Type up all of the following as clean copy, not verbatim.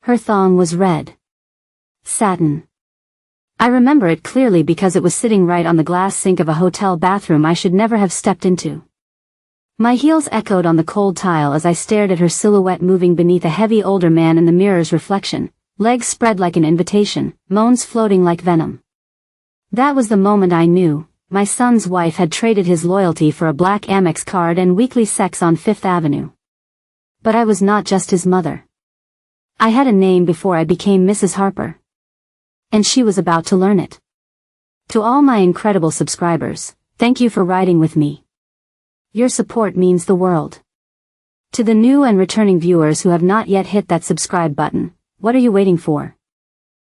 Her thong was red satin. I remember it clearly because it was sitting right on the glass sink of a hotel bathroom I should never have stepped into. My heels echoed on the cold tile as I stared at her silhouette moving beneath a heavy older man in the mirror's reflection, legs spread like an invitation, moans floating like venom. That was the moment I knew, my son's wife had traded his loyalty for a black Amex card and weekly sex on Fifth Avenue. But I was not just his mother. I had a name before I became Mrs. Harper. And she was about to learn it. To all my incredible subscribers, thank you for riding with me. Your support means the world. To the new and returning viewers who have not yet hit that subscribe button, what are you waiting for?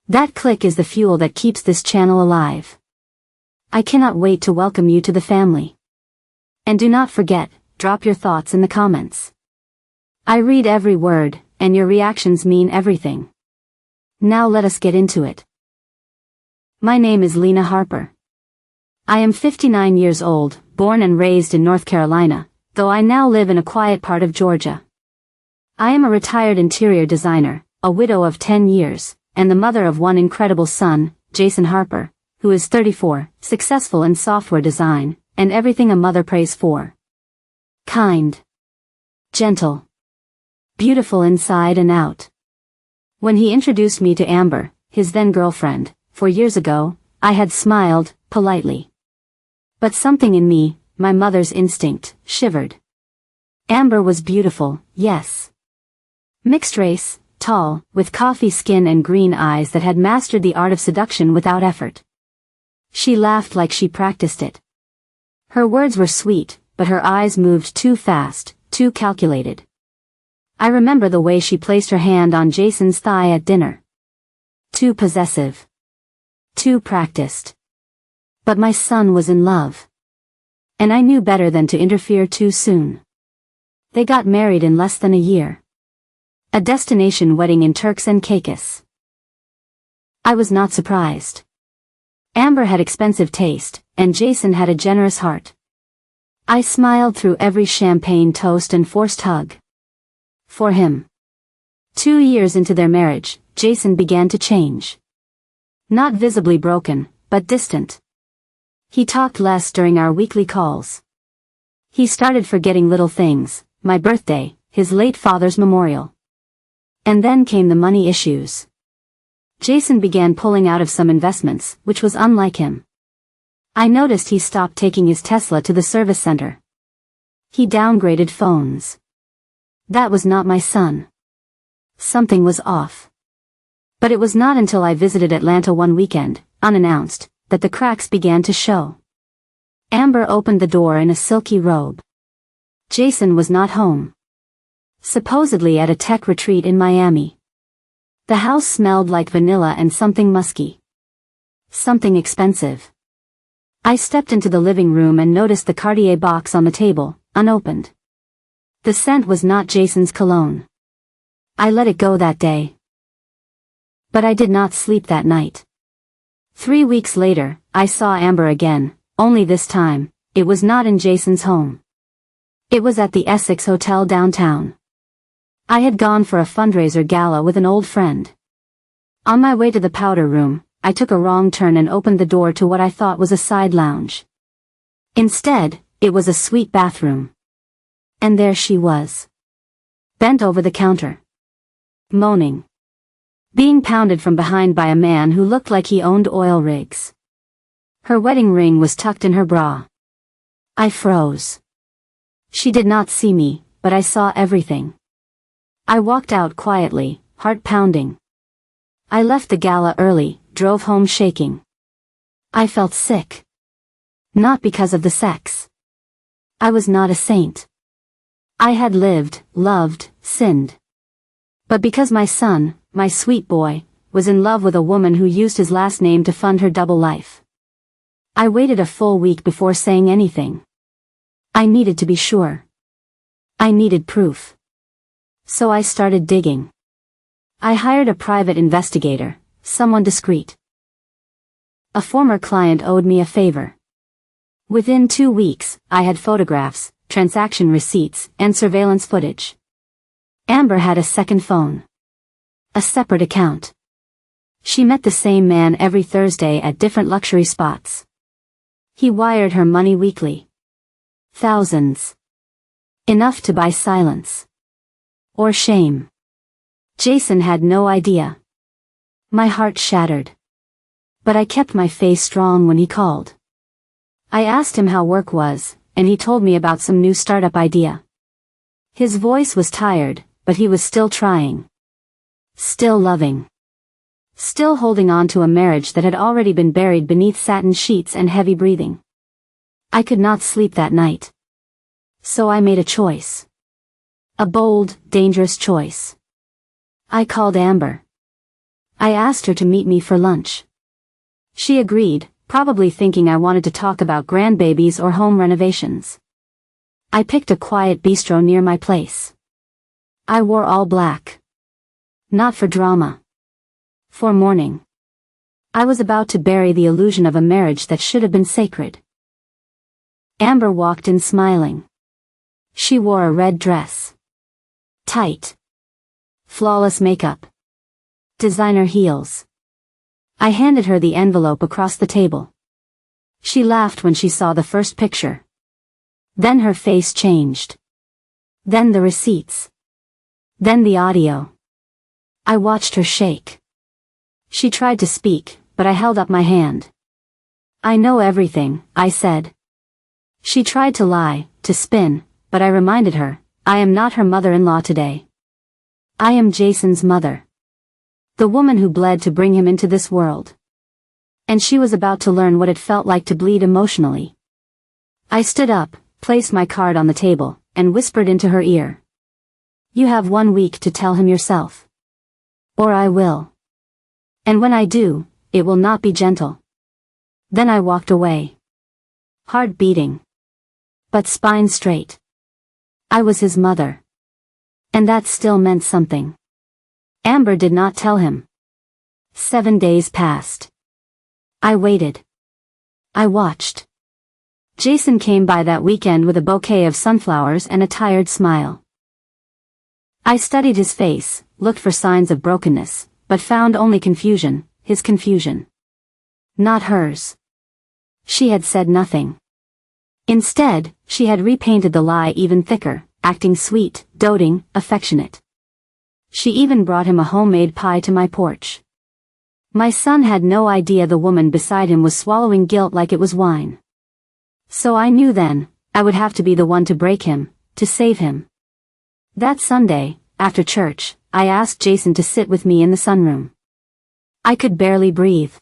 That click is the fuel that keeps this channel alive. I cannot wait to welcome you to the family. And do not forget, drop your thoughts in the comments. I read every word, and your reactions mean everything. Now let us get into it. My name is Lena Harper. I am 59 years old, born and raised in North Carolina, though I now live in a quiet part of Georgia. I am a retired interior designer, a widow of 10 years, and the mother of one incredible son, Jason Harper, who is 34, successful in software design, and everything a mother prays for. Kind. Gentle. Beautiful inside and out. When he introduced me to Amber, his then-girlfriend, 4 years ago, I had smiled, politely. But something in me, my mother's instinct, shivered. Amber was beautiful, yes. Mixed race, tall, with coffee skin and green eyes that had mastered the art of seduction without effort. She laughed like she practiced it. Her words were sweet, but her eyes moved too fast, too calculated. I remember the way she placed her hand on Jason's thigh at dinner. Too possessive. Too practiced. But my son was in love. And I knew better than to interfere too soon. They got married in less than a year. A destination wedding in Turks and Caicos. I was not surprised. Amber had expensive taste, and Jason had a generous heart. I smiled through every champagne toast and forced hug. For him. 2 years into their marriage, Jason began to change. Not visibly broken, but distant. He talked less during our weekly calls. He started forgetting little things, my birthday, his late father's memorial. And then came the money issues. Jason began pulling out of some investments, which was unlike him. I noticed he stopped taking his Tesla to the service center. He downgraded phones. That was not my son. Something was off. But it was not until I visited Atlanta one weekend, unannounced, that the cracks began to show. Amber opened the door in a silky robe. Jason was not home. Supposedly at a tech retreat in Miami. The house smelled like vanilla and something musky. Something expensive. I stepped into the living room and noticed the Cartier box on the table, unopened. The scent was not Jason's cologne. I let it go that day. But I did not sleep that night. 3 weeks later, I saw Amber again, only this time, it was not in Jason's home. It was at the Essex Hotel downtown. I had gone for a fundraiser gala with an old friend. On my way to the powder room, I took a wrong turn and opened the door to what I thought was a side lounge. Instead, it was a suite bathroom. And there she was. Bent over the counter. Moaning. Being pounded from behind by a man who looked like he owned oil rigs. Her wedding ring was tucked in her bra. I froze. She did not see me, but I saw everything. I walked out quietly, heart pounding. I left the gala early, drove home shaking. I felt sick. Not because of the sex. I was not a saint. I had lived, loved, sinned. But because my son, my sweet boy, was in love with a woman who used his last name to fund her double life. I waited a full week before saying anything. I needed to be sure. I needed proof. So I started digging. I hired a private investigator, someone discreet. A former client owed me a favor. Within 2 weeks, I had photographs, transaction receipts, and surveillance footage. Amber had a second phone. A separate account. She met the same man every Thursday at different luxury spots. He wired her money weekly. Thousands. Enough to buy silence. Or shame. Jason had no idea. My heart shattered. But I kept my face strong when he called. I asked him how work was, and he told me about some new startup idea. His voice was tired, but he was still trying. Still loving. Still holding on to a marriage that had already been buried beneath satin sheets and heavy breathing. I could not sleep that night. So I made a choice. A bold, dangerous choice. I called Amber. I asked her to meet me for lunch. She agreed, probably thinking I wanted to talk about grandbabies or home renovations. I picked a quiet bistro near my place. I wore all black. Not for drama. For mourning. I was about to bury the illusion of a marriage that should have been sacred. Amber walked in smiling. She wore a red dress. Tight. Flawless makeup. Designer heels. I handed her the envelope across the table. She laughed when she saw the first picture. Then her face changed. Then the receipts. Then the audio. I watched her shake. She tried to speak, but I held up my hand. I know everything, I said. She tried to lie, to spin, but I reminded her, I am not her mother-in-law today. I am Jason's mother. The woman who bled to bring him into this world. And she was about to learn what it felt like to bleed emotionally. I stood up, placed my card on the table, and whispered into her ear. You have 1 week to tell him yourself. Or I will. And when I do, it will not be gentle. Then I walked away. Heart beating. But spine straight. I was his mother. And that still meant something. Amber did not tell him. 7 days passed. I waited. I watched. Jason came by that weekend with a bouquet of sunflowers and a tired smile. I studied his face, looked for signs of brokenness, but found only confusion, his confusion. Not hers. She had said nothing. Instead, she had repainted the lie even thicker, acting sweet, doting, affectionate. She even brought him a homemade pie to my porch. My son had no idea the woman beside him was swallowing guilt like it was wine. So I knew then, I would have to be the one to break him, to save him. That Sunday, after church, I asked Jason to sit with me in the sunroom. I could barely breathe.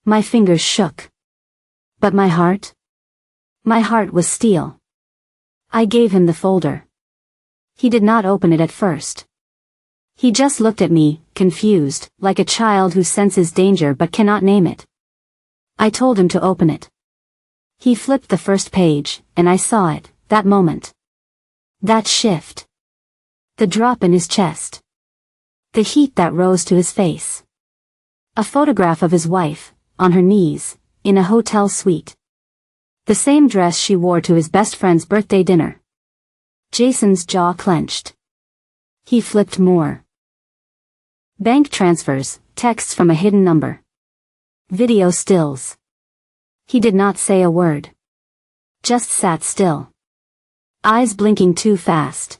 My fingers shook. But my heart? My heart was steel. I gave him the folder. He did not open it at first. He just looked at me, confused, like a child who senses danger but cannot name it. I told him to open it. He flipped the first page, and I saw it, that moment. That shift. The drop in his chest. The heat that rose to his face. A photograph of his wife, on her knees, in a hotel suite. The same dress she wore to his best friend's birthday dinner. Jason's jaw clenched. He flipped more. Bank transfers, texts from a hidden number. Video stills. He did not say a word. Just sat still. Eyes blinking too fast.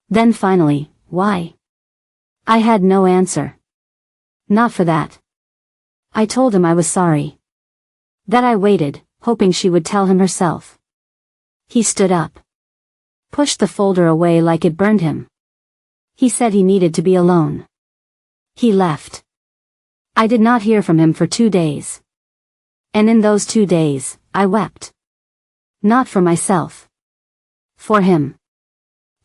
Then finally, why? I had no answer. Not for that. I told him I was sorry. That I waited, hoping she would tell him herself. He stood up. Pushed the folder away like it burned him. He said he needed to be alone. He left. I did not hear from him for 2 days. And in those 2 days, I wept. Not for myself. For him.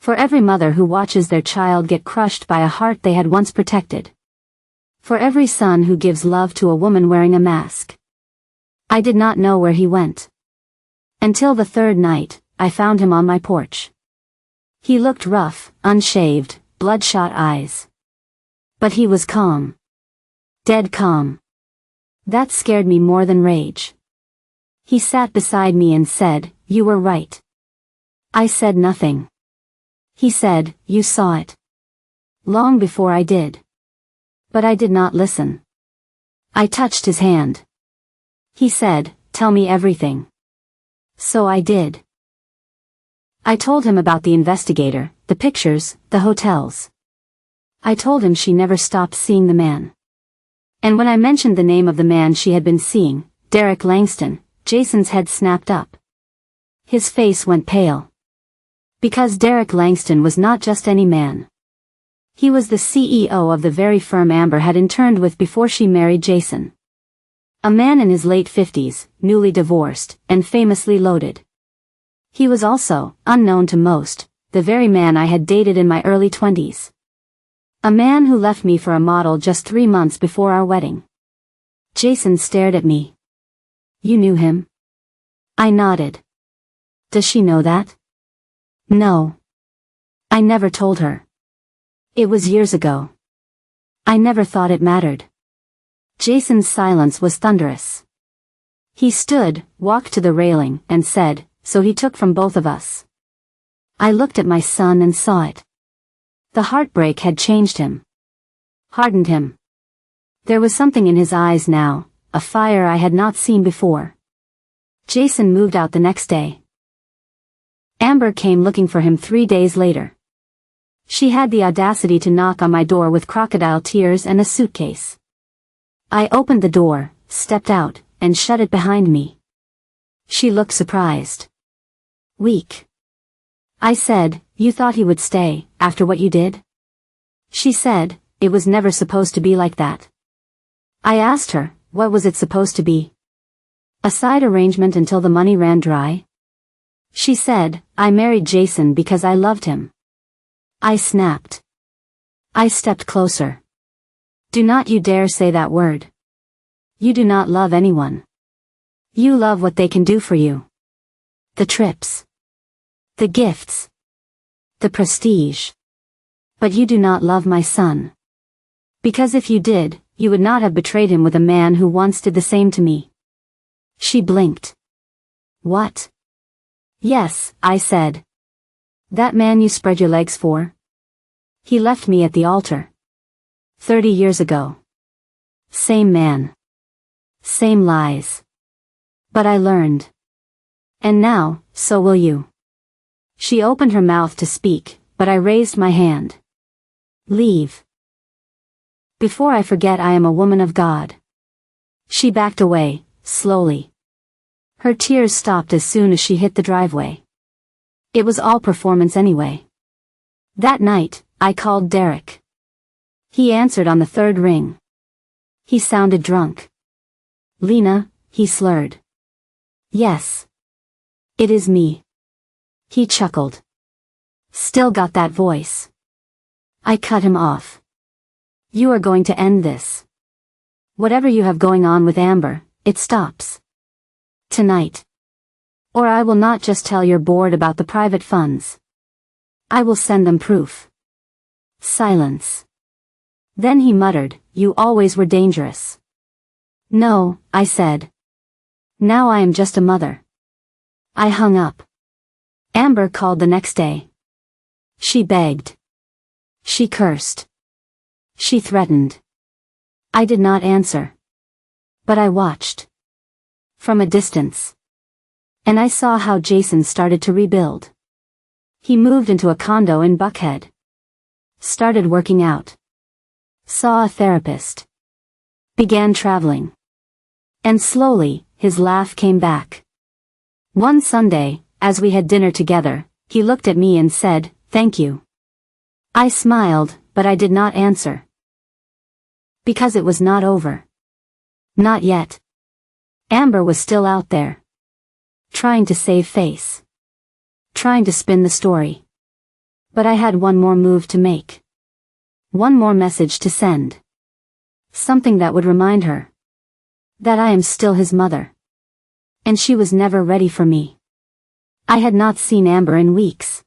For every mother who watches their child get crushed by a heart they had once protected. For every son who gives love to a woman wearing a mask. I did not know where he went. Until the third night, I found him on my porch. He looked rough, unshaved, bloodshot eyes. But he was calm. Dead calm. That scared me more than rage. He sat beside me and said, "You were right." I said nothing. He said, "You saw it. Long before I did." But I did not listen. I touched his hand. He said, "Tell me everything." So I did. I told him about the investigator, the pictures, the hotels. I told him she never stopped seeing the man. And when I mentioned the name of the man she had been seeing, Derek Langston, Jason's head snapped up. His face went pale. Because Derek Langston was not just any man. He was the CEO of the very firm Amber had interned with before she married Jason. A man in his late 50s, newly divorced, and famously loaded. He was also, unknown to most, the very man I had dated in my early 20s. A man who left me for a model just 3 months before our wedding. Jason stared at me. "You knew him?" I nodded. "Does she know that?" "No. I never told her. It was years ago. I never thought it mattered." Jason's silence was thunderous. He stood, walked to the railing, and said, "So he took from both of us." I looked at my son and saw it. The heartbreak had changed him. Hardened him. There was something in his eyes now, a fire I had not seen before. Jason moved out the next day. Amber came looking for him 3 days later. She had the audacity to knock on my door with crocodile tears and a suitcase. I opened the door, stepped out, and shut it behind me. She looked surprised. Weak. I said, "You thought he would stay, after what you did?" She said, "It was never supposed to be like that." I asked her, "What was it supposed to be? A side arrangement until the money ran dry?" She said, "I married Jason because I loved him." I snapped. I stepped closer. "Do not you dare say that word. You do not love anyone. You love what they can do for you. The trips. The gifts. The prestige. But you do not love my son. Because if you did, you would not have betrayed him with a man who once did the same to me." She blinked. "What?" "Yes," I said. "That man you spread your legs for? He left me at the altar. 30 years ago. Same man. Same lies. But I learned. And now, so will you." She opened her mouth to speak, but I raised my hand. "Leave. Before I forget I am a woman of God." She backed away, slowly. Her tears stopped as soon as she hit the driveway. It was all performance anyway. That night, I called Derek. He answered on the 3rd ring. He sounded drunk. "Lena," he slurred. "Yes. It is me." He chuckled. "Still got that voice." I cut him off. "You are going to end this. Whatever you have going on with Amber, it stops. Tonight. Or I will not just tell your board about the private funds. I will send them proof." Silence. Then he muttered, "You always were dangerous." "No," I said. "Now I am just a mother." I hung up. Amber called the next day. She begged. She cursed. She threatened. I did not answer. But I watched. From a distance. And I saw how Jason started to rebuild. He moved into a condo in Buckhead. Started working out. Saw a therapist. Began traveling. And slowly, his laugh came back. One Sunday, as we had dinner together, he looked at me and said, "Thank you." I smiled, but I did not answer. Because it was not over. Not yet. Amber was still out there. Trying to save face. Trying to spin the story. But I had one more move to make. One more message to send. Something that would remind her. That I am still his mother. And she was never ready for me. I had not seen Amber in weeks.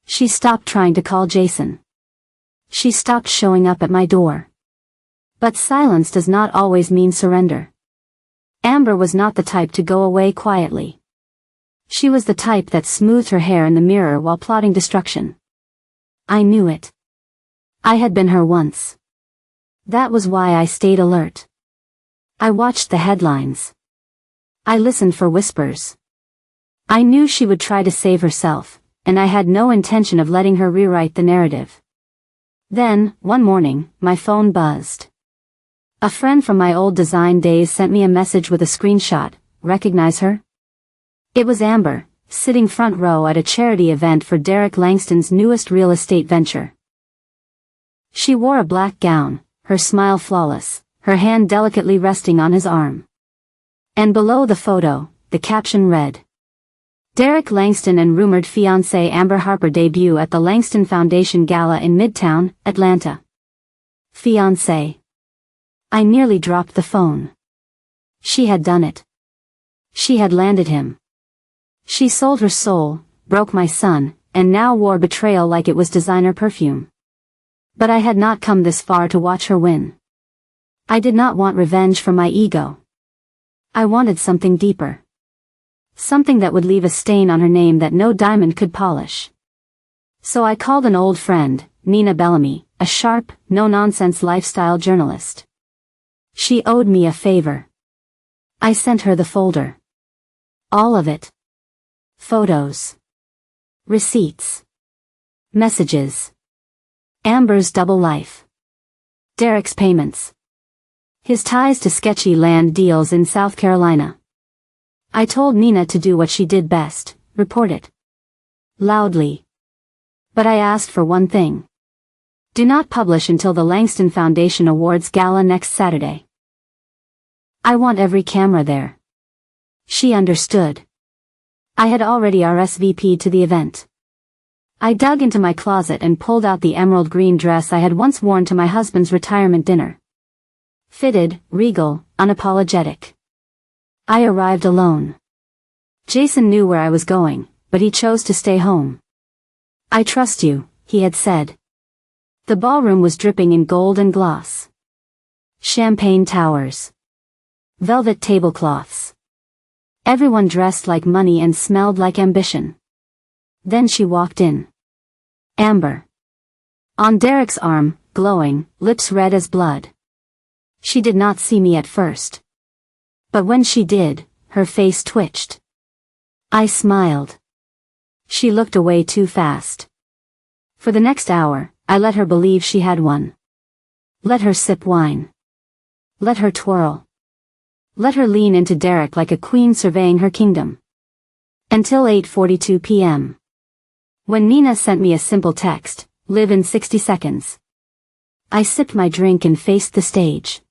She stopped trying to call Jason. She stopped showing up at my door. But silence does not always mean surrender. Amber was not the type to go away quietly. She was the type that smoothed her hair in the mirror while plotting destruction. I knew it. I had been her once. That was why I stayed alert. I watched the headlines. I listened for whispers. I knew she would try to save herself, and I had no intention of letting her rewrite the narrative. Then, one morning, my phone buzzed. A friend from my old design days sent me a message with a screenshot. Recognize her? It was Amber, sitting front row at a charity event for Derek Langston's newest real estate venture. She wore a black gown, her smile flawless, her hand delicately resting on his arm. And below the photo, the caption read, Derek Langston and rumored fiancée Amber Harper debut at the Langston Foundation Gala in Midtown, Atlanta. Fiancé. I nearly dropped the phone. She had done it. She had landed him. She sold her soul, broke my son, and now wore betrayal like it was designer perfume. But I had not come this far to watch her win. I did not want revenge for my ego. I wanted something deeper. Something that would leave a stain on her name that no diamond could polish. So I called an old friend, Nina Bellamy, a sharp, no-nonsense lifestyle journalist. She owed me a favor. I sent her the folder. All of it. Photos. Receipts. Messages. Amber's double life. Derek's payments. His ties to sketchy land deals in South Carolina. I told Nina to do what she did best, report it. Loudly. But I asked for one thing. Do not publish until the Langston Foundation Awards Gala next Saturday. I want every camera there. She understood. I had already RSVP'd to the event. I dug into my closet and pulled out the emerald green dress I had once worn to my husband's retirement dinner. Fitted, regal, unapologetic. I arrived alone. Jason knew where I was going, but he chose to stay home. I trust you, he had said. The ballroom was dripping in gold and gloss. Champagne towers. Velvet tablecloths. Everyone dressed like money and smelled like ambition. Then she walked in. Amber. On Derek's arm, glowing, lips red as blood. She did not see me at first. But when she did, her face twitched. I smiled. She looked away too fast. For the next hour, I let her believe she had won. Let her sip wine. Let her twirl. Let her lean into Derek like a queen surveying her kingdom. Until 8:42 p.m. When Nina sent me a simple text, live in 60 seconds. I sipped my drink and faced the stage.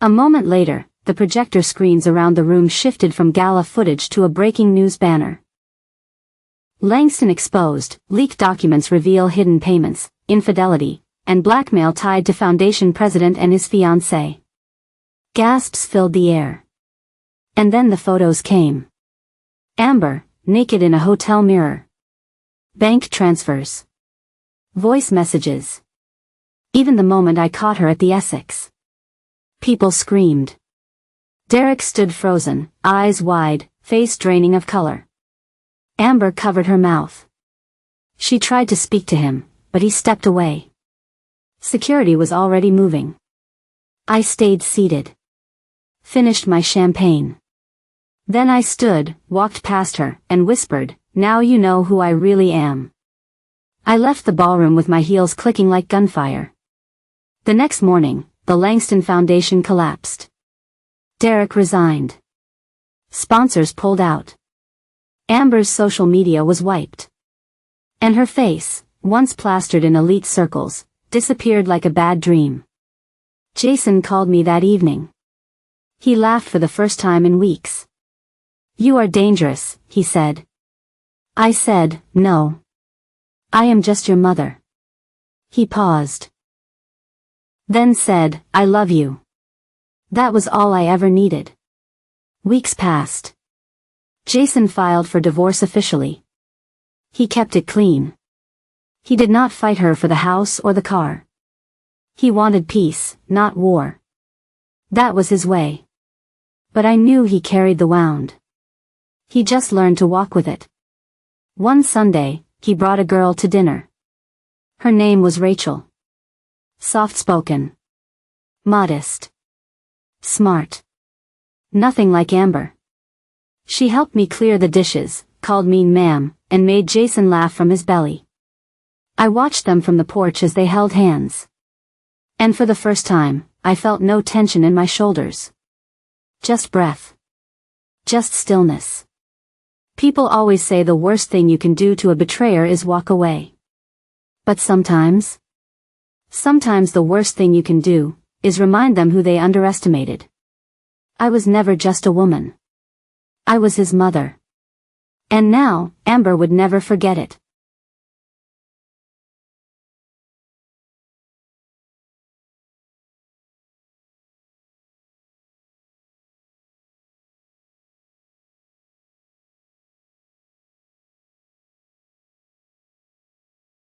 A moment later, the projector screens around the room shifted from gala footage to a breaking news banner. Langston exposed, leaked documents reveal hidden payments, infidelity, and blackmail tied to foundation president and his fiancée. Gasps filled the air. And then the photos came. Amber, naked in a hotel mirror. Bank transfers. Voice messages. Even the moment I caught her at the Essex. People screamed. Derek stood frozen, eyes wide, face draining of color. Amber covered her mouth. She tried to speak to him, but he stepped away. Security was already moving. I stayed seated. Finished my champagne. Then I stood, walked past her, and whispered, "Now you know who I really am." I left the ballroom with my heels clicking like gunfire. The next morning, the Langston Foundation collapsed. Derek resigned. Sponsors pulled out. Amber's social media was wiped. And her face, once plastered in elite circles, disappeared like a bad dream. Jason called me that evening. He laughed for the first time in weeks. "You are dangerous," he said. I said, "No. I am just your mother." He paused. Then said, "I love you." That was all I ever needed. Weeks passed. Jason filed for divorce officially. He kept it clean. He did not fight her for the house or the car. He wanted peace, not war. That was his way. But I knew he carried the wound. He just learned to walk with it. One Sunday, he brought a girl to dinner. Her name was Rachel. Soft-spoken. Modest. Smart. Nothing like Amber. She helped me clear the dishes, called me ma'am, and made Jason laugh from his belly. I watched them from the porch as they held hands. And for the first time, I felt no tension in my shoulders. Just breath. Just stillness. People always say the worst thing you can do to a betrayer is walk away. But sometimes the worst thing you can do is remind them who they underestimated. I was never just a woman. I was his mother. And now, Amber would never forget it.